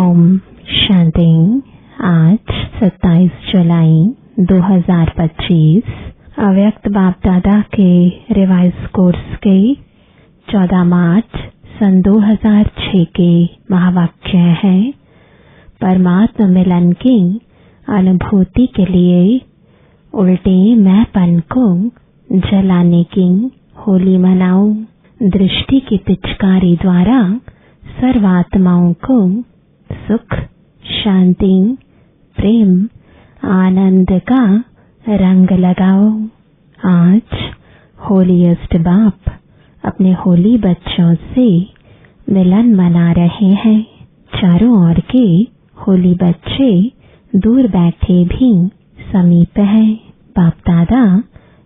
ओम शांति। आज 27 जुलाई 2025 अव्यक्त बाप दादा के रिवाइज कोर्स के 14 मार्च सन 2006 के महावाक्य है। परमात्मा मिलन की अनुभूति के लिए उल्टे मैंपन को जलाने की होली मनाओ। दृष्टि की पिचकारी द्वारा सर्वात्माओं को सुख, शांति, प्रेम, आनंद का रंग लगाओ। आज होलीएस्ट बाप अपने होली बच्चों से मिलन मना रहे हैं। चारों ओर के होली बच्चे दूर बैठे भी समीप हैं। बाप दादा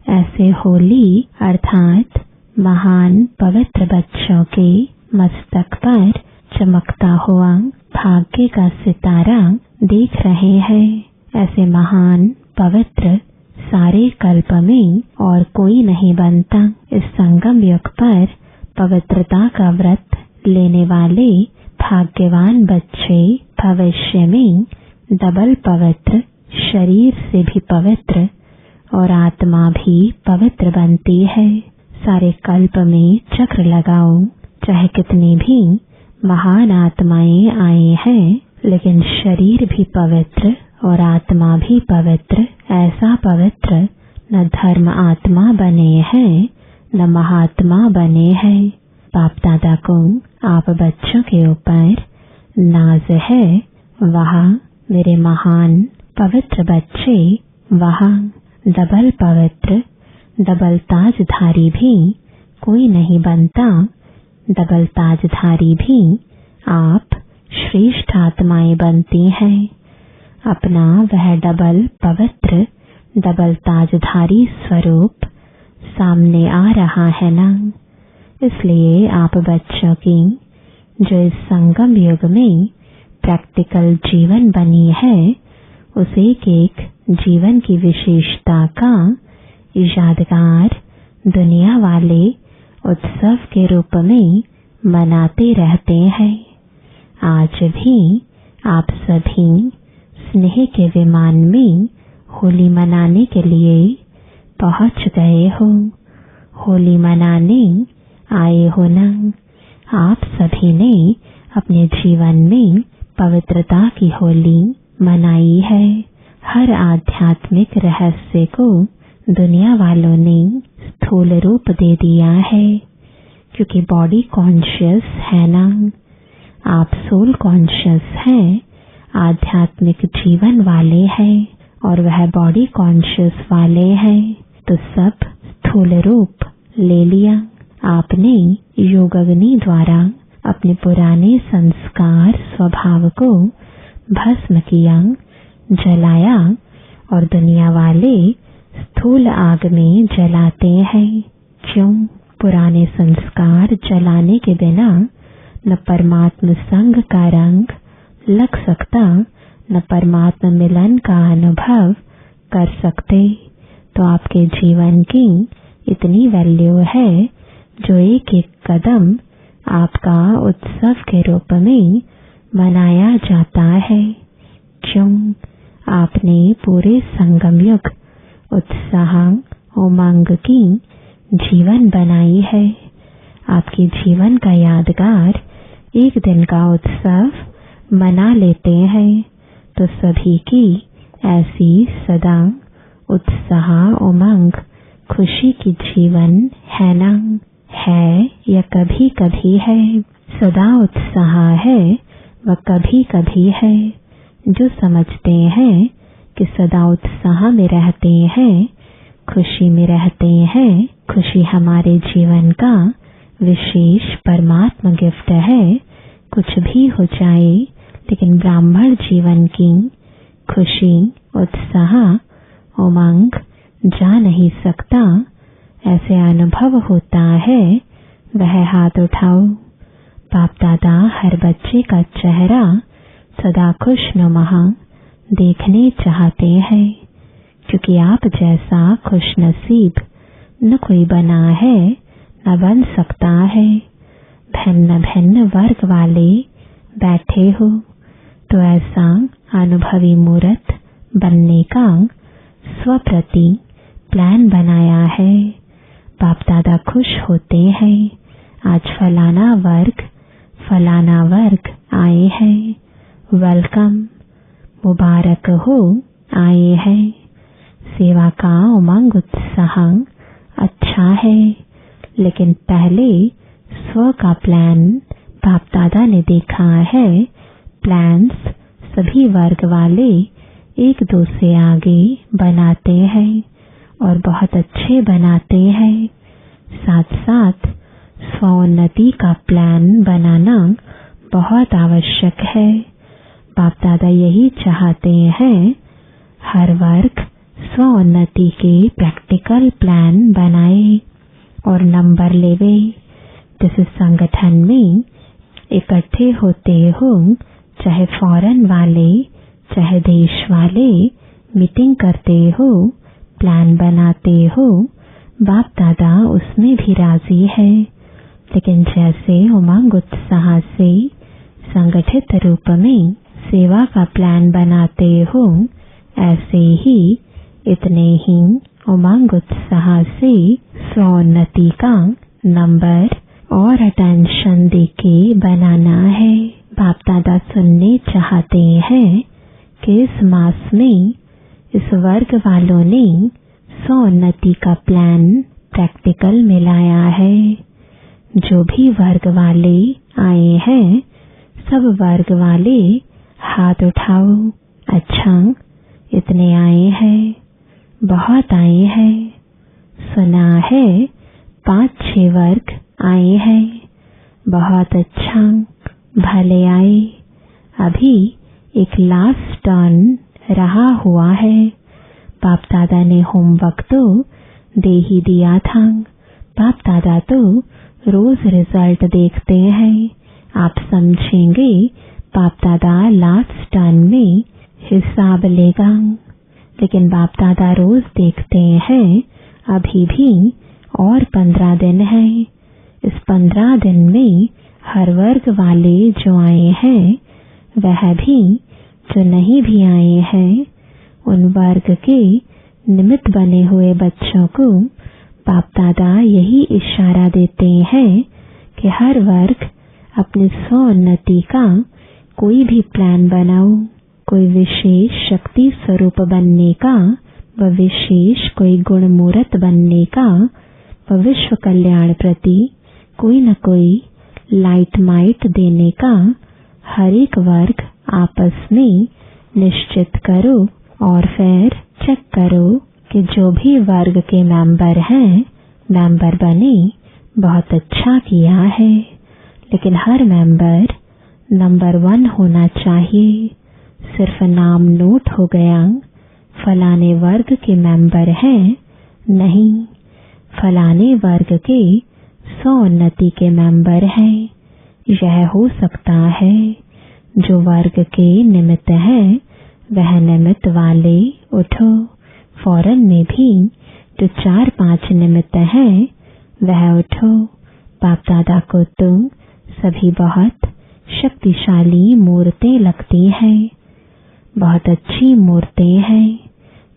ऐसे होली अर्थात महान पवित्र बच्चों के मस्तक पर चमकता हुआ भाग्य का सितारा देख रहे हैं। ऐसे महान पवित्र सारे कल्प में और कोई नहीं बनता। इस संगम युग पर पवित्रता का व्रत लेने वाले भाग्यवान बच्चे भविष्य में डबल पवित्र, शरीर से भी पवित्र और आत्मा भी पवित्र बनती है। सारे कल्प में चक्र लगाओ। चाहे कितनी भी महान आत्माएं आए हैं, लेकिन शरीर भी पवित्र और आत्मा भी पवित्र। ऐसा पवित्र न धर्म आत्मा बने हैं न महात्मा बने हैं। बाप दादा को आप बच्चों के ऊपर नाज है। वहाँ मेरे महान पवित्र बच्चे, वहाँ डबल पवित्र, डबल ताजधारी भी कोई नहीं बनता। डबल ताजधारी भी आप श्रेष्ठ आत्माएं बनती हैं। अपना वह डबल पवित्र, डबल ताजधारी स्वरूप सामने आ रहा है ना। इसलिए आप बच्चों की जो इस संगम युग में प्रैक्टिकल जीवन बनी है, उस एक जीवन की विशेषता का यादगार दुनिया वाले उत्सव के रूप में मनाते रहते हैं। आज भी आप सभी स्नेह के विमान में होली मनाने के लिए पहुंच गए हो। होली मनाने आए हो ना। आप सभी ने अपने जीवन में पवित्रता की होली मनाई है। हर आध्यात्मिक रहस्य को दुनिया वालों ने स्थूल रूप दे दिया है, क्योंकि बॉडी कॉन्शियस है ना। आप सोल कॉन्शियस हैं, आध्यात्मिक जीवन वाले हैं और वह बॉडी कॉन्शियस वाले हैं। तो सब स्थूल रूप ले लिया। आपने योग अग्नि द्वारा अपने पुराने संस्कार स्वभाव को भस्म किया, जलाया और दुनिया वाले स्थूल आग में जलाते हैं। क्यों? पुराने संस्कार जलाने के बिना न परमात्मा संग का रंग लग सकता, न परमात्मा मिलन का अनुभव कर सकते। तो आपके जीवन की इतनी वैल्यू है, जो एक एक कदम आपका उत्सव के रूप में मनाया जाता है। क्यों? आपने पूरे संगम युग उत्साह उमंग की जीवन बनाई है। आपके जीवन का यादगार एक दिन का उत्सव मना लेते हैं। तो सभी की ऐसी सदा उत्साह उमंग खुशी की जीवन है ना? है या कभी कभी है? सदा उत्साह है व कभी कभी है। जो समझते हैं कि सदा उत्साह में रहते हैं, खुशी में रहते हैं, खुशी हमारे जीवन का विशेष परमात्मा गिफ्ट है। कुछ भी हो जाए, लेकिन ब्राह्मण जीवन की खुशी, उत्साह, उमंग जा नहीं सकता। ऐसे अनुभव होता है। वह हाथ उठाओ। बाप दादा हर बच्चे का चेहरा सदा खुशनुमा देखने चाहते हैं, क्योंकि आप जैसा खुशनसीब न कोई बना है न बन सकता है। भिन्न भिन्न वर्ग वाले बैठे हो, तो ऐसा अनुभवी मूर्त बनने का स्वप्रति प्लान बनाया है। बाप दादा खुश होते हैं, आज फलाना वर्ग आए हैं, वेलकम, मुबारक हो आए हैं। सेवा का उमंग उत्साह अच्छा है, लेकिन पहले स्व का प्लान बाप दादा ने देखा है। प्लान्स सभी वर्ग वाले एक दो से आगे बनाते हैं और बहुत अच्छे बनाते हैं। साथ साथ स्वोन्नति का प्लान बनाना बहुत आवश्यक है। बाप दादा यही चाहते हैं, हर वर्ग स्वोन्नति के प्रैक्टिकल प्लान बनाए और नंबर लेवे। जिस संगठन में इकट्ठे होते हो, चाहे फॉरेन वाले चाहे देश वाले, मीटिंग करते हो, प्लान बनाते हो, बाप दादा उसमें भी राजी है। लेकिन जैसे उमंग उत्साह से संगठित रूप में सेवा का प्लान बनाते हो, ऐसे ही इतने ही उमंग उत्साह से स्वोन्नति का नंबर और अटेंशन देके बनाना है। बाप दादा सुनने चाहते हैं कि इस मास में इस वर्ग वालों ने स्वोन्नति का प्लान प्रैक्टिकल में लाया है। जो भी वर्ग वाले आए हैं, सब वर्ग वाले हाथ उठाओ। अच्छा, इतने आए हैं, बहुत आए हैं। सुना है 5-6 वर्ग आए हैं, बहुत अच्छा, भले आए। अभी एक लास्ट टर्न रहा हुआ है। बाप दादा ने होमवर्क तो दे ही दिया था। बाप दादा तो रोज रिजल्ट देखते हैं। आप समझेंगे बाप दादा लास्ट टर्न में हिसाब लेगा, लेकिन बाप दादा रोज देखते हैं। अभी भी और 15 दिन है। इस 15 दिन में हर वर्ग वाले जो आए हैं, वह भी जो नहीं भी आए हैं, उन वर्ग के निमित्त बने हुए बच्चों को बाप दादा यही इशारा देते हैं कि हर वर्ग अपनी स्वोन्नति का कोई भी प्लान बनाओ। कोई विशेष शक्ति स्वरूप बनने का, व विशेष कोई गुण मूर्त बनने का, व विश्व कल्याण प्रति कोई न कोई लाइट माइट देने का हर एक वर्ग आपस में निश्चित करो और फिर चेक करो कि जो भी वर्ग के मेंबर हैं, मेंबर बने, बहुत अच्छा किया है। लेकिन हर मेंबर नंबर 1 होना चाहिए। सिर्फ नाम नोट हो गया, फलाने वर्ग के मेंबर हैं, नहीं, फलाने वर्ग के स्वोन्नति के मेंबर हैं। यह हो सकता है जो वर्ग के निमित्त है, वह निमित्त वाले उठो। फॉरेन में भी जो 4-5 निमित्त हैं, वह उठो। बाप दादा को तो सभी बहुत शक्तिशाली मूर्तें लगती हैं, बहुत अच्छी मूर्तें हैं।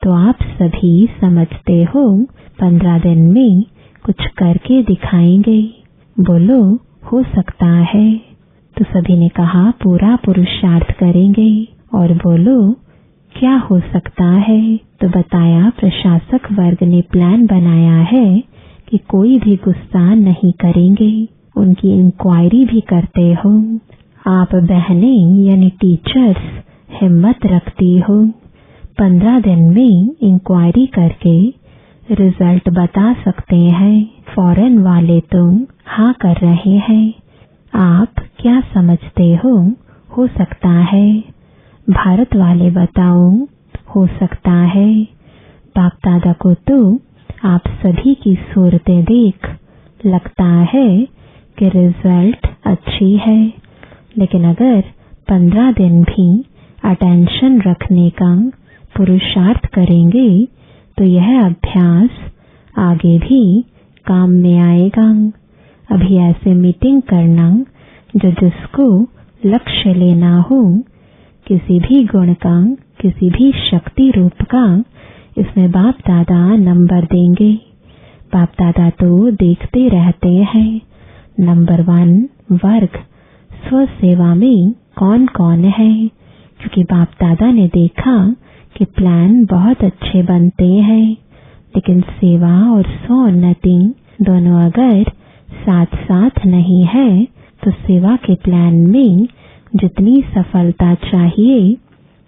तो आप सभी समझते हो 15 दिन में कुछ करके दिखाएंगे। बोलो हो सकता है। तो सभी ने कहा पूरा पुरुषार्थ करेंगे। और बोलो क्या हो सकता है। तो बताया प्रशासक वर्ग ने प्लान बनाया है कि कोई भी गुस्सा नहीं करेंगे, उनकी इंक्वायरी भी करते हो। आप बहनें यानी टीचर्स हिम्मत रखती हो, 15 दिन में इंक्वायरी करके रिजल्ट बता सकते हैं। फॉरेन वाले तो हाँ कर रहे हैं। आप क्या समझते हो सकता है। भारत वाले बताओ, हो सकता है। बाप दादा को तो आप सभी की सूरतें देख लगता है कि रिजल्ट अच्छी है। लेकिन अगर 15 दिन भी अटेंशन रखने का पुरुषार्थ करेंगे, तो यह अभ्यास आगे भी काम में आएगा। अभी ऐसे मीटिंग करना जो जिसको लक्ष्य लेना हो किसी भी गुण का, किसी भी शक्ति रूप का इसमें बाप दादा नंबर देंगे। बाप दादा तो देखते रहते हैं। नंबर 1 वर्ग स्व सेवा में कौन कौन है, क्योंकि बाप दादा ने देखा कि प्लान बहुत अच्छे बनते हैं, लेकिन सेवा और स्वोन्नति दोनों अगर साथ साथ नहीं है तो सेवा के प्लान में जितनी सफलता चाहिए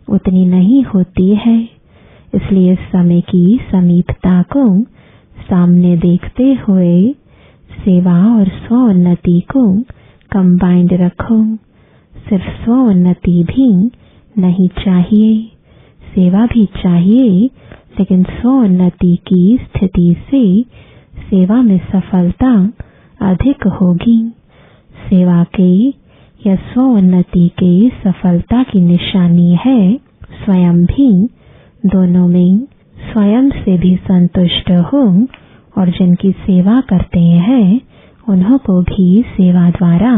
उतनी नहीं होती है। इसलिए समय की समीपता को सामने देखते हुए सेवा और स्वोन्नति को कंबाइंड रखो। सिर्फ स्वोन्नति भी नहीं चाहिए, सेवा भी चाहिए, लेकिन स्वोन्नति की स्थिति से सेवा में सफलता अधिक होगी। सेवा के या स्वोन्नति के सफलता की निशानी है स्वयं भी दोनों में स्वयं से भी संतुष्ट हो और जिनकी सेवा करते हैं उन्हों को भी सेवा द्वारा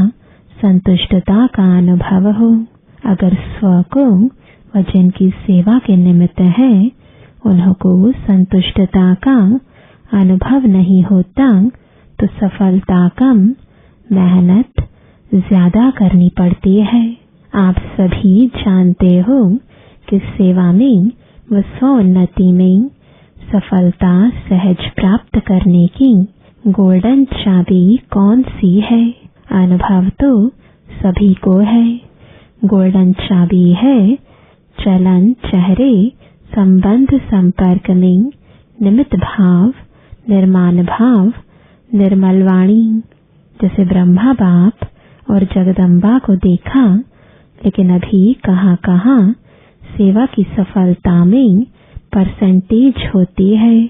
संतुष्टता का अनुभव हो। अगर स्व को व जिनकी सेवा के निमित्त है उन्हों को संतुष्टता का अनुभव नहीं होता तो सफलता कम, मेहनत ज्यादा करनी पड़ती है। आप सभी जानते हो कि सेवा में व स्वोन्नति में सफलता सहज प्राप्त करने की गोल्डन चाबी कौन सी है? अनुभव तो सभी को है। गोल्डन चाबी है चलन, चेहरे, संबंध, संपर्क में निमित्त भाव, निर्माण भाव, निर्मल वाणी। जैसे ब्रह्मा बाप और जगदम्बा को देखा, लेकिन अभी कहाँ कहाँ सेवा की सफलता में परसेंटेज होती है।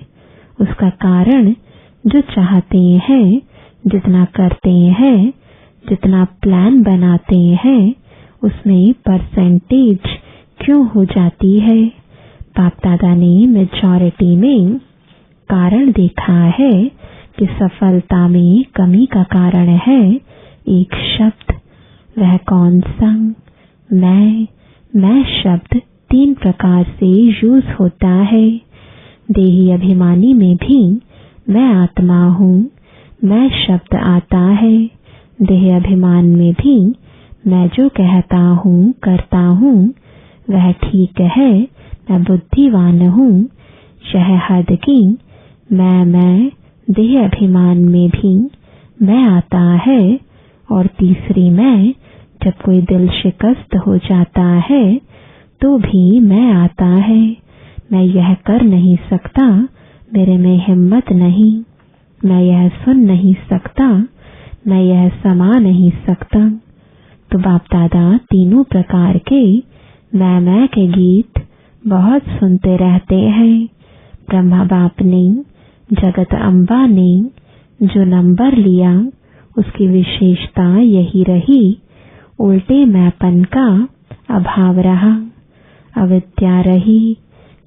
उसका कारण जो चाहते हैं, जितना करते हैं, जितना प्लान बनाते हैं, उसमें परसेंटेज क्यों हो जाती है? बाप दादा ने मेजॉरिटी में कारण देखा है कि सफलता में कमी का कारण है एक शब्द। वह कौन सा? मैं शब्द 3 प्रकार से यूज होता है। देही अभिमानी में भी मैं आत्मा हूँ, मैं शब्द आता है। देह अभिमान में भी मैं जो कहता हूँ, करता हूँ वह ठीक है, मैं बुद्धिवान हूँ। यह हद की मैं देह अभिमान में भी मैं आता है। और तीसरी मैं, जब कोई दिल शिकस्त हो जाता है तो भी मैं आता है। मैं यह कर नहीं सकता, मेरे में हिम्मत नहीं। मैं यह सुन नहीं सकता, मैं यह समा नहीं सकता। तो बाप दादा तीनों प्रकार के मैं के गीत बहुत सुनते रहते हैं। ब्रह्मा बाप ने, जगत अम्बा ने जो नंबर लिया उसकी विशेषता यही रही, उल्टे मैपन का अभाव रहा, अविद्या रही।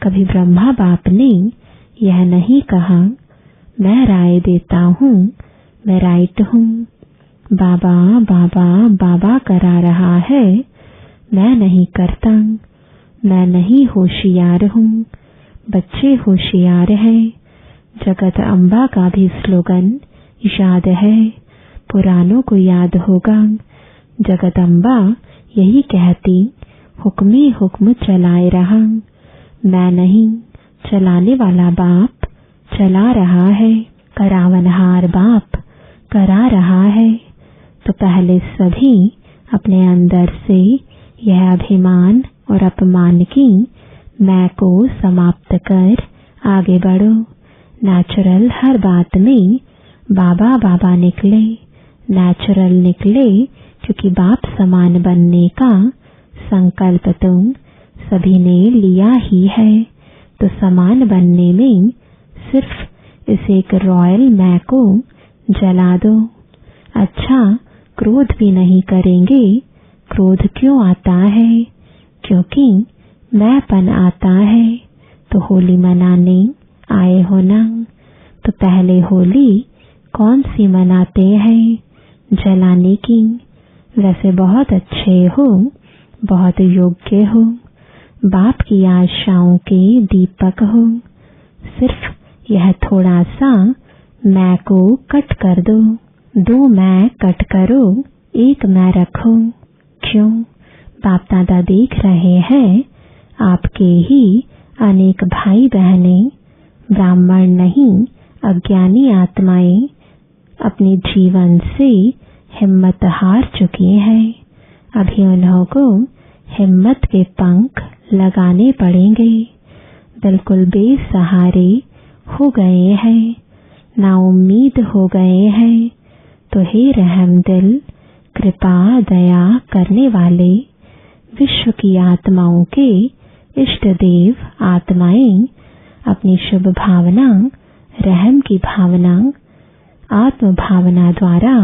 कभी ब्रह्मा बाप ने यह नहीं कहा मैं राय देता हूँ, मैं राइट हूँ। बाबा बाबा बाबा करा रहा है, मैं नहीं करता, मैं नहीं होशियार हूँ, बच्चे होशियार हैं। जगत अम्बा का भी स्लोगन याद है, पुरानों को याद होगा। जगत अम्बा यही कहती, हुक्मी हुक्म चलाए रहा। मैं नहीं, चलाने वाला बाप चला रहा है, करावनहार बाप करा रहा है। तो पहले सभी अपने अंदर से यह अभिमान और अपमान की मैं को समाप्त कर आगे बढ़ो। नेचुरल हर बात में बाबा बाबा निकले, नेचुरल निकले क्योंकि बाप समान बनने का संकल्प तुम सभी ने लिया ही है। तो समान बनने में सिर्फ इस एक रॉयल मैं को जला दो। अच्छा, क्रोध भी नहीं करेंगे। क्रोध क्यों आता है? क्योंकि मैंपन आता है। तो होली मनाने आए हो ना? तो पहले होली कौन सी मनाते हैं? जलाने की। वैसे बहुत अच्छे हो, बहुत योग्य हो, बाप की आशाओं के दीपक हो। सिर्फ यह थोड़ा सा मैं को कट कर दो, 2 मैं कट करो, 1 मैं रखो। क्यों? बाप दादा देख रहे हैं आपके ही अनेक भाई बहनें, ब्राह्मण नहीं अज्ञानी आत्माएं अपने जीवन से हिम्मत हार चुकी हैं। अभी उन्हों को हिम्मत के पंख लगाने पड़ेंगे। बिल्कुल बेसहारे हो गए हैं, नाउम्मीद हो गए हैं। तो हे रहम दिल, कृपा दया करने वाले, विश्व की आत्माओं के इष्ट देव आत्माएं अपनी शुभ भावना, रहम की भावना, आत्म भावना द्वारा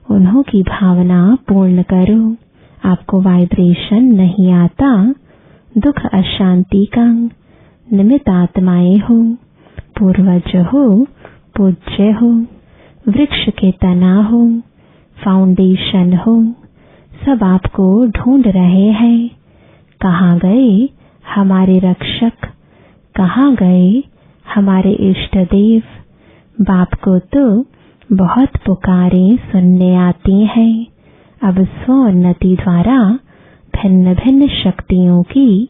उन्हों की भावना पूर्ण करो। आपको वाइब्रेशन नहीं आता, दुख अशांति का निमित्त आत्माएं हो, पूर्वज हो, पूज्य हो, वृक्ष के तना हो, फाउंडेशन हो, सब आपको ढूंढ रहे हैं। कहाँ गए हमारे रक्षक, कहाँ गए हमारे इष्ट देव? बाप को तो बहुत पुकारें सुनने आती हैं। अब स्वोन्नति द्वारा भिन्न भिन्न शक्तियों की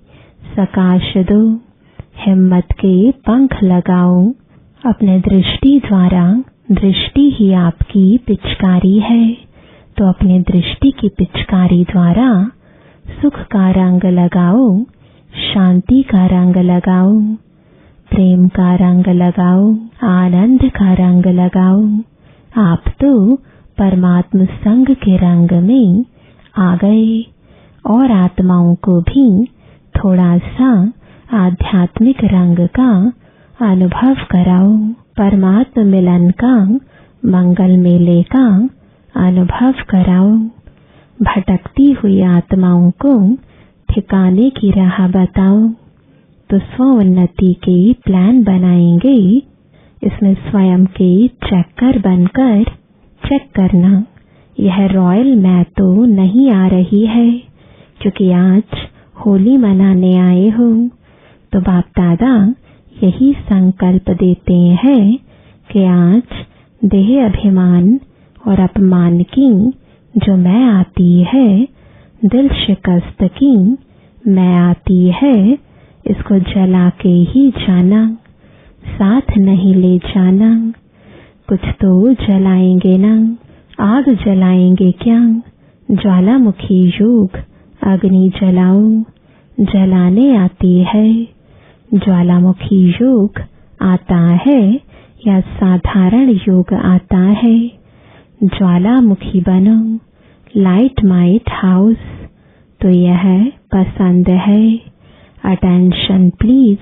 सकाश दो, हिम्मत के पंख लगाओ। अपने दृष्टि द्वारा, दृष्टि ही आपकी पिचकारी है, तो अपने दृष्टि की पिचकारी द्वारा सुख का रंग लगाओ, शांति का रंग लगाओ, प्रेम का रंग लगाओ, आनंद का रंग लगाओ। आप तो परमात्म संग के रंग में आ गए और आत्माओं को भी थोड़ा सा आध्यात्मिक रंग का अनुभव कराओ, परमात्म मिलन का, मंगल मेले का अनुभव कराओ। भटकती हुई आत्माओं को ठिकाने की राह बताओ। तो स्वोन्नति के प्लान बनाएंगे, इसमें स्वयं के चक्कर बनकर चेक करना, यह रॉयल मैं तो नहीं आ रही है, क्योंकि आज होली मनाने आए हो। तो बाप दादा यही संकल्प देते हैं कि आज देह अभिमान और अपमान की जो मैं आती है, दिल शिकस्त की मैं आती है, इसको जला के ही जाना, साथ नहीं ले जाना। कुछ तो जलाएंगे ना, आग जलाएंगे क्या? ज्वालामुखी योग अग्नि जलाओ, जलाने आती है। ज्वालामुखी योग आता है या साधारण योग आता है? ज्वालामुखी बनो, लाइट माइट हाउस। तो यह पसंद है। अटेंशन प्लीज,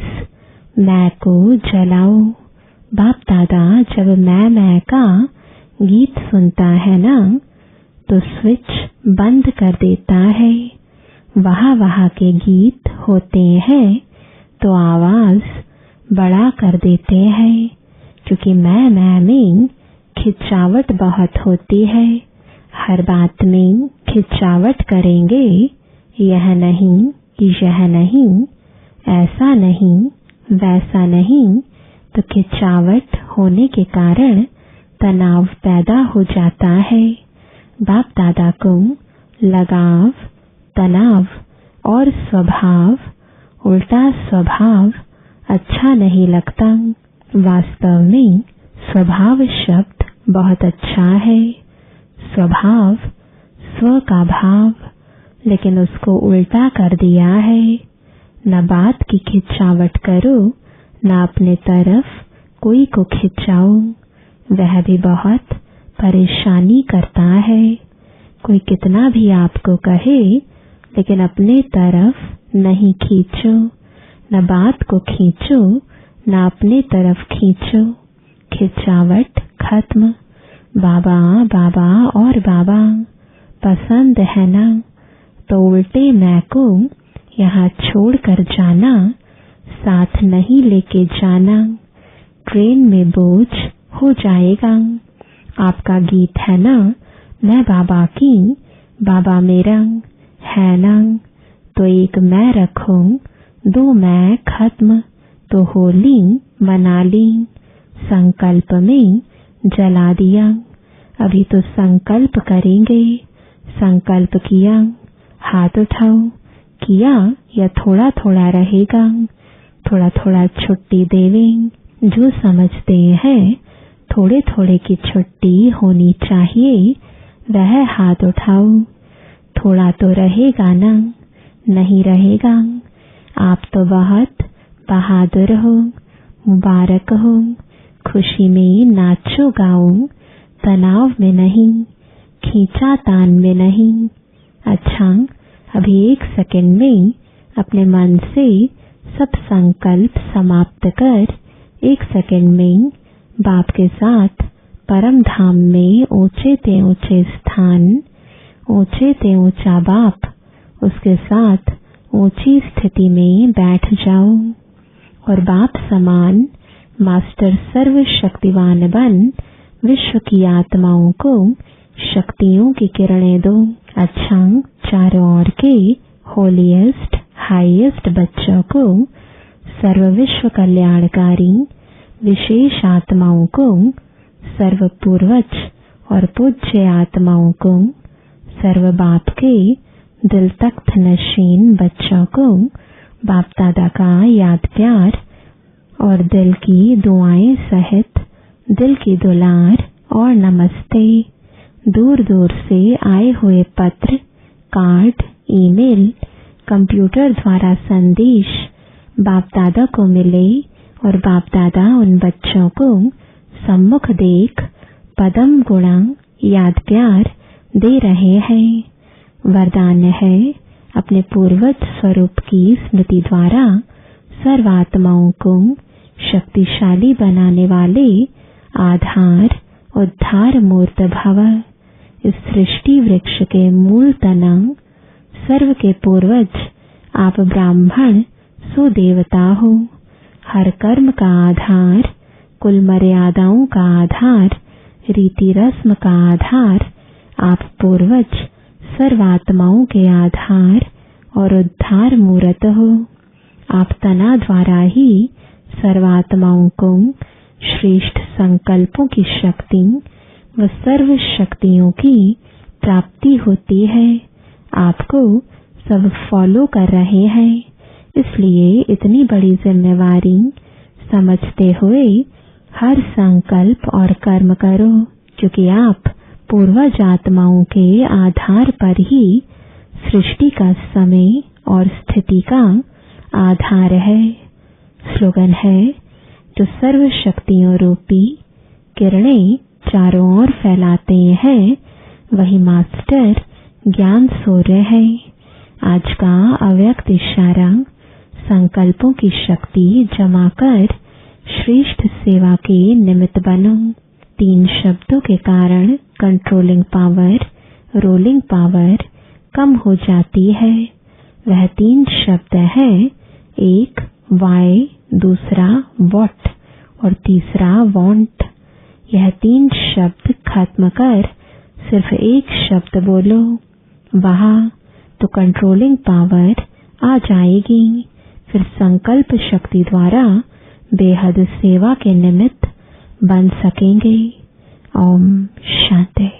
मैं को जलाओ। बाप दादा जब मैं का गीत सुनता है ना, तो स्विच बंद कर देता है। वहाँ के गीत होते हैं तो आवाज बड़ा कर देते हैं, क्योंकि मैं में खिंचावट बहुत होती है। हर बात में खिंचावट करेंगे, यह नहीं, यह नहीं, ऐसा नहीं, वैसा नहीं, तो खिंचावट होने के कारण तनाव पैदा हो जाता है। बाप दादा को लगाव, तनाव और स्वभाव, उल्टा स्वभाव अच्छा नहीं लगता। वास्तव में स्वभाव शब्द बहुत अच्छा है। स्वभाव स्व का भाव, लेकिन उसको उल्टा कर दिया है। न बात की खिंचावट करो, न अपने तरफ कोई को खिंचाओ, वह भी बहुत परेशानी करता है। कोई कितना भी आपको कहे, लेकिन अपने तरफ नहीं खींचो, न बात को खींचो, न अपने तरफ खींचो। खिंचावट खत्म। बाबा बाबा और बाबा पसंद है ना, तो उल्टे मैं को यहाँ छोड़ कर जाना, साथ नहीं लेके जाना, ट्रेन में बोझ हो जाएगा। आपका गीत है ना, मैं बाबा की, बाबा मेरा है ना, तो एक मैं रखूं, 2 मैं खत्म, तो होली मना ली, संकल्प में जला दिया। अभी तो संकल्प करेंगे। संकल्प किया, हाथ उठाओ। किया या थोड़ा थोड़ा रहेगा, थोड़ा थोड़ा छुट्टी देवें। जो समझते हैं थोड़े थोड़े की छुट्टी होनी चाहिए, वह हाथ उठाओ। थोड़ा तो रहेगा ना? नहीं रहेगा। आप तो बहुत बहादुर हो, मुबारक हो। खुशी में नाचो गाओ, तनाव में नहीं, खींचातान में नहीं। अच्छा, अभी 1 सेकंड में अपने मन से सब संकल्प समाप्त कर 1 सेकंड में बाप के साथ परम धाम में ऊंचे ते ऊंचे स्थान, ऊंचे ते ऊंचा बाप, उसके साथ ऊंची स्थिति में बैठ जाओ और बाप समान मास्टर सर्वशक्तिवान बन विश्व की आत्माओं को शक्तियों की किरणें दो। अच्छा, चारों ओर के होलीएस्ट हाईएस्ट बच्चों को, सर्व विश्व कल्याणकारी विशेष आत्माओं को, सर्व पूर्वज और पूज्य आत्माओं को, सर्व बाप के दिल तख्त नशीन बच्चों को बाप दादा का याद प्यार और दिल की दुआएं सहित दिल की दुलार और नमस्ते। दूर दूर से आए हुए पत्र, कार्ड, ईमेल, कंप्यूटर द्वारा संदेश बाप दादा को मिले और बाप दादा उन बच्चों को सम्मुख देख पदम गुणा याद प्यार दे रहे हैं। वरदान है, अपने पूर्वज स्वरूप की स्मृति द्वारा सर्वात्माओं को शक्तिशाली बनाने वाले आधार उद्धार मूर्त भव। इस सृष्टि वृक्ष के मूल तना, सर्व के पूर्वज आप ब्राह्मण सुदेवता हो। हर कर्म का आधार, कुल मर्यादाओं का आधार, रीति रस्म का आधार आप पूर्वज सर्वात्माओं के आधार और उद्धार मूर्त हो। आप तना द्वारा ही सर्वात्माओं को श्रेष्ठ संकल्पों की शक्ति व सर्व शक्तियों की प्राप्ति होती है। आपको सब फॉलो कर रहे हैं, इसलिए इतनी बड़ी जिम्मेवारी समझते हुए हर संकल्प और कर्म करो, क्योंकि आप पूर्वज आत्माओं के आधार पर ही सृष्टि का समय और स्थिति का आधार है। स्लोगन है, जो सर्व शक्तियों रूपी किरणें चारों ओर फैलाते हैं, वही मास्टर ज्ञान सूर्य है। आज का अव्यक्त इशारा, संकल्पों की शक्ति जमा कर श्रेष्ठ सेवा के निमित्त बनो। 3 शब्दों के कारण कंट्रोलिंग पावर, रोलिंग पावर कम हो जाती है। वह 3 शब्द है, एक वाई, दूसरा व्हाट और तीसरा वांट। यह 3 शब्द खत्म कर सिर्फ एक शब्द बोलो, वहां तो कंट्रोलिंग पावर आ जाएगी। फिर संकल्प शक्ति द्वारा बेहद सेवा के निमित्त बन सकेंगे। ओम शांति।